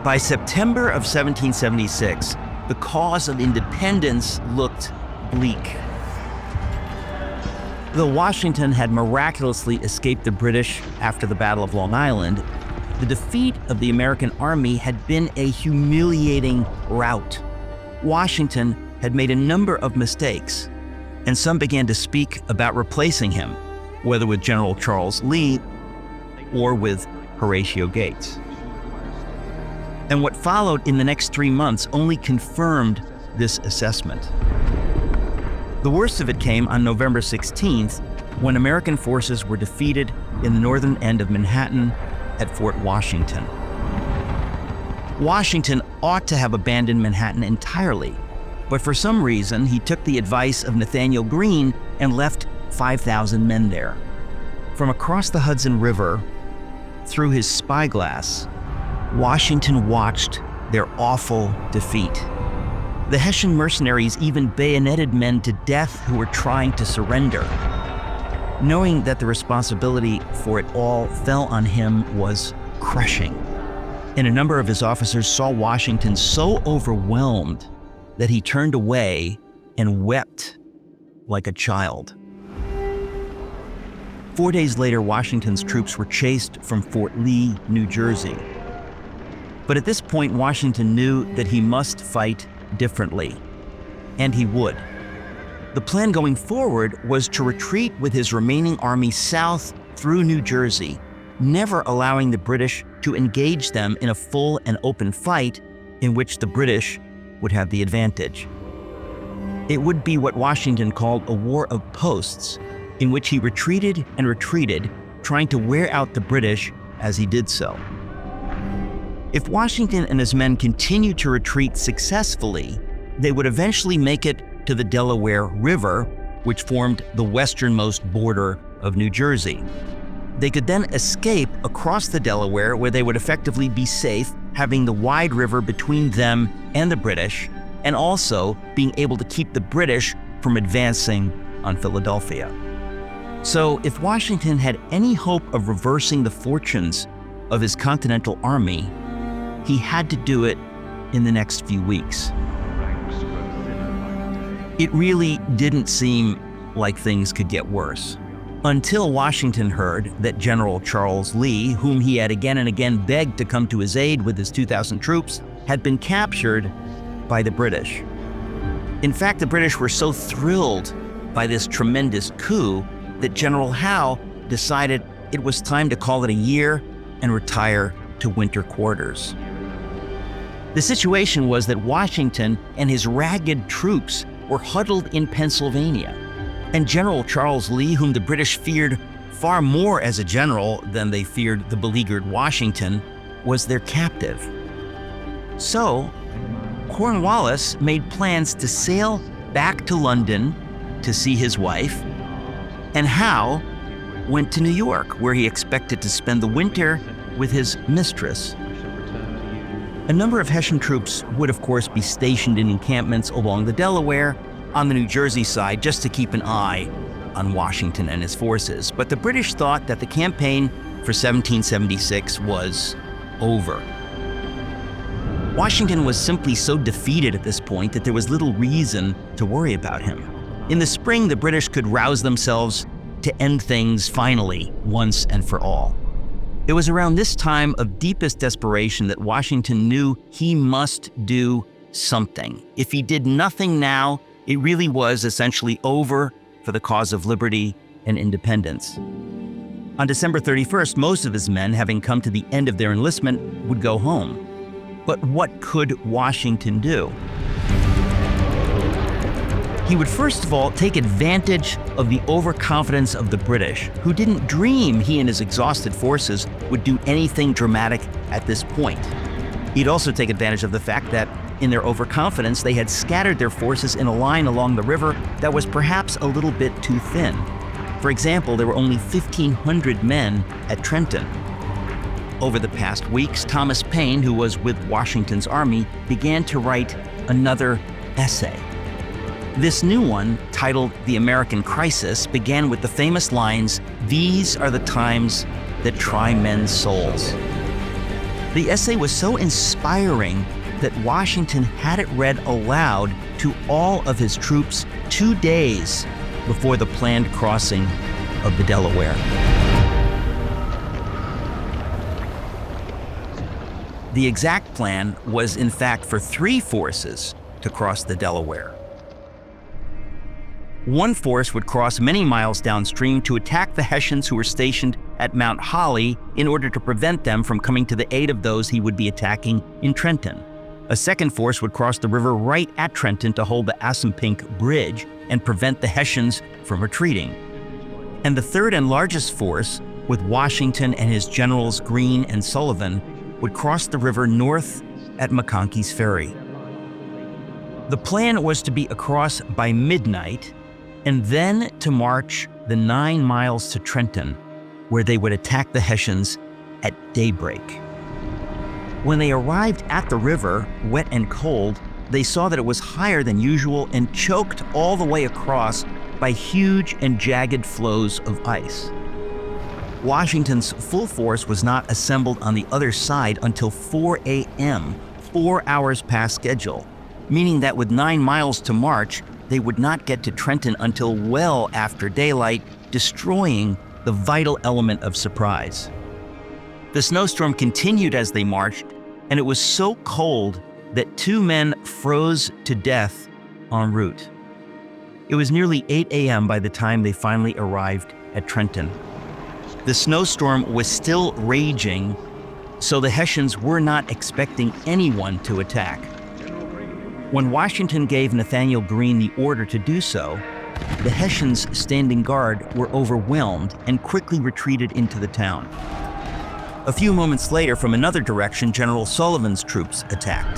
By September of 1776, the cause of independence looked bleak. Though Washington had miraculously escaped the British after the Battle of Long Island, the defeat of the American army had been a humiliating rout. Washington had made a number of mistakes, and some began to speak about replacing him, whether with General Charles Lee or with Horatio Gates. And what followed in the next 3 months only confirmed this assessment. The worst of it came on November 16th, when American forces were defeated in the northern end of Manhattan at Fort Washington. Washington ought to have abandoned Manhattan entirely, but for some reason he took the advice of Nathaniel Greene and left 5,000 men there. From across the Hudson River, through his spyglass, Washington watched their awful defeat. The Hessian mercenaries even bayoneted men to death who were trying to surrender. Knowing that the responsibility for it all fell on him was crushing. And a number of his officers saw Washington so overwhelmed that he turned away and wept like a child. 4 days later, Washington's troops were chased from Fort Lee, New Jersey. But at this point, Washington knew that he must fight differently, and he would. The plan going forward was to retreat with his remaining army south through New Jersey, never allowing the British to engage them in a full and open fight in which the British would have the advantage. It would be what Washington called a war of posts, in which he retreated and retreated, trying to wear out the British as he did so. If Washington and his men continued to retreat successfully, they would eventually make it to the Delaware River, which formed the westernmost border of New Jersey. They could then escape across the Delaware, where they would effectively be safe, having the wide river between them and the British, and also being able to keep the British from advancing on Philadelphia. So if Washington had any hope of reversing the fortunes of his Continental Army, he had to do it in the next few weeks. It really didn't seem like things could get worse, until Washington heard that General Charles Lee, whom he had again and again begged to come to his aid with his 2,000 troops, had been captured by the British. In fact, the British were so thrilled by this tremendous coup that General Howe decided it was time to call it a year and retire to winter quarters. The situation was that Washington and his ragged troops were huddled in Pennsylvania, and General Charles Lee, whom the British feared far more as a general than they feared the beleaguered Washington, was their captive. So, Cornwallis made plans to sail back to London to see his wife, and Howe went to New York, where he expected to spend the winter with his mistress. A number of Hessian troops would, of course, be stationed in encampments along the Delaware on the New Jersey side just to keep an eye on Washington and his forces. But the British thought that the campaign for 1776 was over. Washington was simply so defeated at this point that there was little reason to worry about him. In the spring, the British could rouse themselves to end things finally, once and for all. It was around this time of deepest desperation that Washington knew he must do something. If he did nothing now, it really was essentially over for the cause of liberty and independence. On December 31st, most of his men, having come to the end of their enlistment, would go home. But what could Washington do? He would first of all take advantage of the overconfidence of the British, who didn't dream he and his exhausted forces would do anything dramatic at this point. He'd also take advantage of the fact that, in their overconfidence, they had scattered their forces in a line along the river that was perhaps a little bit too thin. For example, there were only 1,500 men at Trenton. Over the past weeks, Thomas Paine, who was with Washington's army, began to write another essay. This new one, titled The American Crisis, began with the famous lines, "These are the times that try men's souls." The essay was so inspiring that Washington had it read aloud to all of his troops 2 days before the planned crossing of the Delaware. The exact plan was, in fact, for 3 forces to cross the Delaware. One force would cross many miles downstream to attack the Hessians who were stationed at Mount Holly in order to prevent them from coming to the aid of those he would be attacking in Trenton. A second force would cross the river right at Trenton to hold the Assunpink Bridge and prevent the Hessians from retreating. And the third and largest force, with Washington and his generals Greene and Sullivan, would cross the river north at McConkey's Ferry. The plan was to be across by midnight and then to march the 9 miles to Trenton, where they would attack the Hessians at daybreak. When they arrived at the river, wet and cold, they saw that it was higher than usual and choked all the way across by huge and jagged flows of ice. Washington's full force was not assembled on the other side until 4 a.m., 4 hours past schedule, meaning that with 9 miles to march, they would not get to Trenton until well after daylight, destroying the vital element of surprise. The snowstorm continued as they marched, and it was so cold that 2 men froze to death en route. It was nearly 8 a.m. by the time they finally arrived at Trenton. The snowstorm was still raging, so the Hessians were not expecting anyone to attack. When Washington gave Nathanael Greene the order to do so, the Hessians standing guard were overwhelmed and quickly retreated into the town. A few moments later, from another direction, General Sullivan's troops attacked.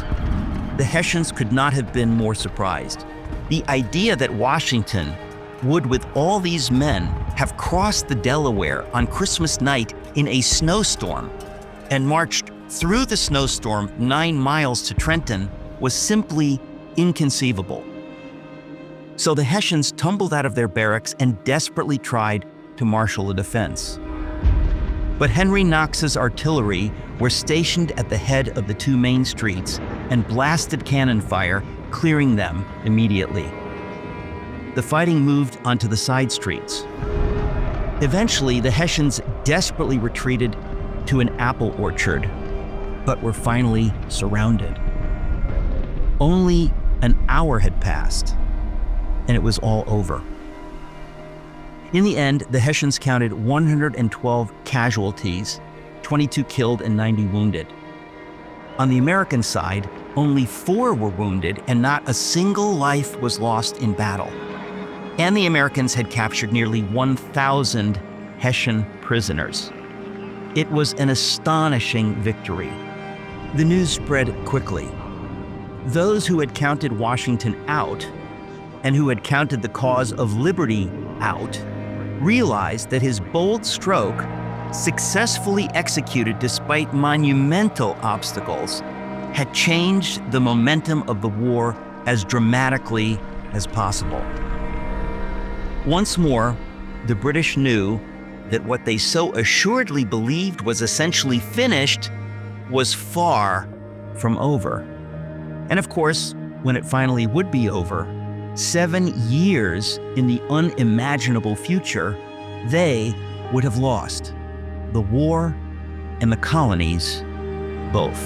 The Hessians could not have been more surprised. The idea that Washington would, with all these men, have crossed the Delaware on Christmas night in a snowstorm and marched through the snowstorm 9 miles to Trenton was simply inconceivable. So the Hessians tumbled out of their barracks and desperately tried to marshal a defense. But Henry Knox's artillery were stationed at the head of the 2 main streets and blasted cannon fire, clearing them immediately. The fighting moved onto the side streets. Eventually, the Hessians desperately retreated to an apple orchard, but were finally surrounded. Only an hour had passed, and it was all over. In the end, the Hessians counted 112 casualties, 22 killed and 90 wounded. On the American side, only 4 were wounded and not a single life was lost in battle. And the Americans had captured nearly 1,000 Hessian prisoners. It was an astonishing victory. The news spread quickly. Those who had counted Washington out and who had counted the cause of liberty out realized that his bold stroke, successfully executed despite monumental obstacles, had changed the momentum of the war as dramatically as possible. Once more, the British knew that what they so assuredly believed was essentially finished was far from over. And of course, when it finally would be over, 7 years in the unimaginable future, they would have lost the war and the colonies both.